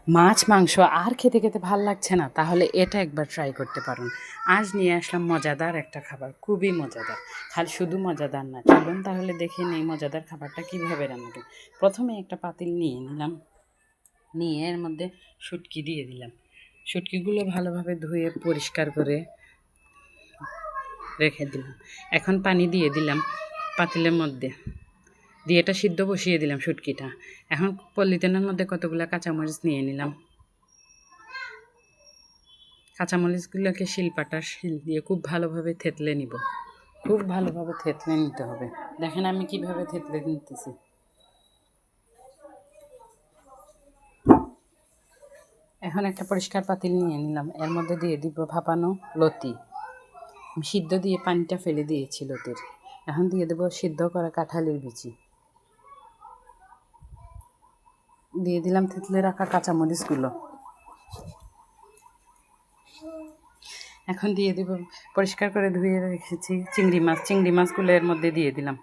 মাছ মাংস আর খেতে খেতে ভাল লাগছে না, তাহলে এটা একবার ট্রাই করতে পারুন। আজ নিয়ে আসলাম মজাদার একটা খাবার, খুবই মজাদার। খালি শুধু মজাদার না, চলুন তাহলে দেখে নিই মজাদার খাবারটা কীভাবে রান্না করি। প্রথমে একটা পাতিল নিয়ে নিলাম, নিয়ে এর মধ্যে শুটকি দিয়ে দিলাম। শুটকিগুলো ভালোভাবে ধুয়ে পরিষ্কার করে রেখে দিলাম। এখন পানি দিয়ে দিলাম পাতিলের মধ্যে, দিয়ে এটা সিদ্ধ বসিয়ে দিলাম শুটকিটা। এখন পলিথিনের মধ্যে কতগুলো কাঁচামরিচ নিয়ে নিলাম। কাঁচামরিচগুলোকে শিলপাটার শিল দিয়ে খুব ভালোভাবে থেতলে নিব, খুব ভালোভাবে থেতলে নিতে হবে। দেখেন আমি কিভাবে থেতলে নিতেছি। এখন একটা পরিষ্কার পাতিল নিয়ে নিলাম, এর মধ্যে দিয়ে দিব ভাপানো লতি। আমি সিদ্ধ দিয়ে পানিটা ফেলে দিয়েছি লতির। এখন দিয়ে দেবো সিদ্ধ করা কাঁঠালের বিচি, দিয়ে দিলাম থেতলে রাখা কাঁচামরিচগুলো। এখন দিয়ে দেব পরিষ্কার করে ধুয়ে রেখেছি চিংড়ি মাছগুলো এর মধ্যে দিয়ে দিলাম।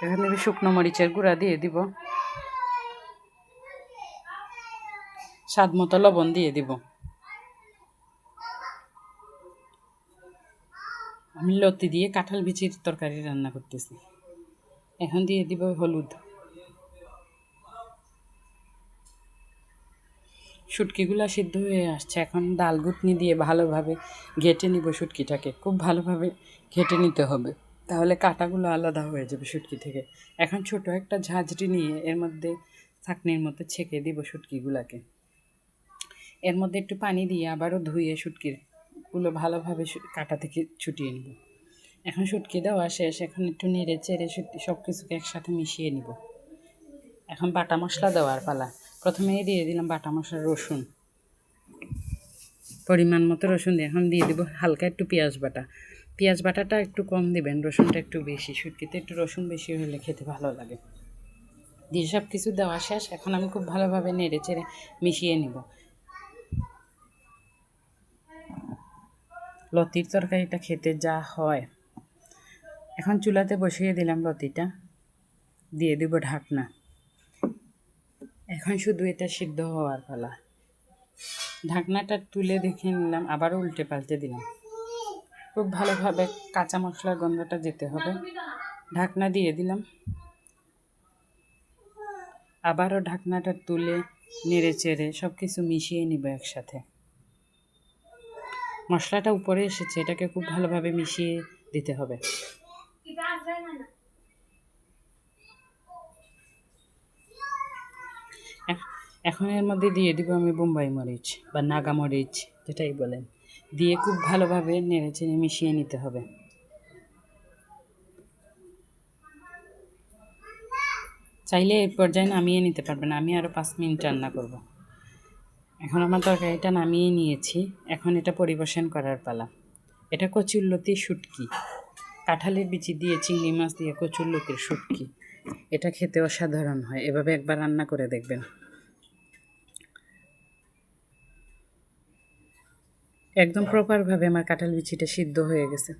এখন দেবে শুকনো মরিচের গুঁড়া দিয়ে দিব, স্বাদ মতো লবণ দিয়ে দিব। আমি লতি দিয়ে কাঁঠাল বিচির তরকারি রান্না করতেছি। এখন দিয়ে দিব হলুদ। শুটকিগুলো সিদ্ধ হয়ে আসছে, এখন ডাল ঘুটনি দিয়ে ভালোভাবে ঘেটে নিব শুটকিটাকে, খুব ভালোভাবে ঘেটে নিতে হবে, তাহলে কাঁটাগুলো আলাদা হয়ে যাবে শুটকি থেকে। এখন ছোট একটা ঝাঁঝরি নিয়ে এর মধ্যে ছাঁকনির মধ্যে ছেঁকে দিব শুটকিগুলোকে। এর মধ্যে একটু পানি দিয়ে আবারও ধুয়ে শুটকিগুলো ভালোভাবে কাঁটা থেকে ছুটিয়ে নেব। এখন শুটকি দেওয়া শেষ, এখন একটু নেড়ে চেড়ে সব কিছুকে একসাথে মিশিয়ে নিব। এখন বাটা মশলা দেওয়ার পালা। প্রথমেই দিয়ে দিলাম বাটা মশলা, রসুন, পরিমাণ মতো রসুন দিয়ে এখন দিয়ে দিব হালকা একটু পেঁয়াজ বাটা। পেঁয়াজ বাটাটা একটু কম দিবেন, রসুনটা একটু বেশি, শুটকিতে একটু রসুন বেশি হলে খেতে ভালো লাগে। দিয়ে সব কিছু দেওয়া শেষ, এখন আমি খুব ভালোভাবে নেড়ে চেড়ে মিশিয়ে নিব। লতির তরকারিটা খেতে যা হয়। এখন চুলাতে বসিয়ে দিলাম লতিটা, দিয়ে দিব ঢাকনা। এখন শুধু এটা সিদ্ধ হওয়ার পালা। ঢাকনাটা তুলে দেখে নিলাম, আবারও উল্টে পাল্টে দিলাম। খুব ভালোভাবে কাঁচা মশলার গন্ধটা যেতে হবে। ঢাকনা দিয়ে দিলাম, আবারও ঢাকনাটা তুলে নেড়ে চেড়ে সব কিছু মিশিয়ে নিব একসাথে। মশলাটা উপরে এসেছে, এটাকে খুব ভালোভাবে মিশিয়ে দিতে হবে। এখন এর মধ্যে দিয়ে দিব আমি বোম্বাই মরিচ বা নাগা মরিচ, যেটাই বলেন, দিয়ে খুব ভালোভাবে নেড়ে চেড়ে মিশিয়ে নিতে হবে। চাইলে এই পর্যায়ে নামিয়ে নিতে পারবেন, আমি আরও 5 মিনিট রান্না করব। এখন আমার তরকারিটা নামিয়ে নিয়েছি, এখন এটা পরিবেশন করার পালা। এটা কচুরলতি শুটকি, কাঁঠালের বিচি দিয়ে চিংড়ি মাছ দিয়ে কচুরলতির শুটকি। এটা খেতে অসাধারণ হয়, এভাবে একবার রান্না করে দেখবেন। একদম প্রপারভাবে আমার কাঁঠাল বিচিটা সিদ্ধ হয়ে গেছে।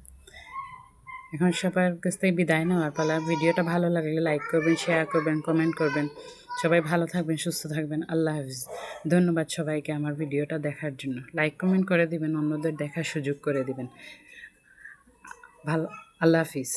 এখন সবার কাছ থেকে বিদায় নেওয়ার পালা। ভিডিওটা ভালো লাগলে লাইক করবেন, শেয়ার করবেন, কমেন্ট করবেন। সবাই ভালো থাকবেন, সুস্থ থাকবেন। আল্লাহ হাফিজ। ধন্যবাদ সবাইকে আমার ভিডিওটা দেখার জন্য। লাইক কমেন্ট করে দিবেন, অন্যদের দেখার সুযোগ করে দিবেন। ভালো, আল্লাহ হাফিজ।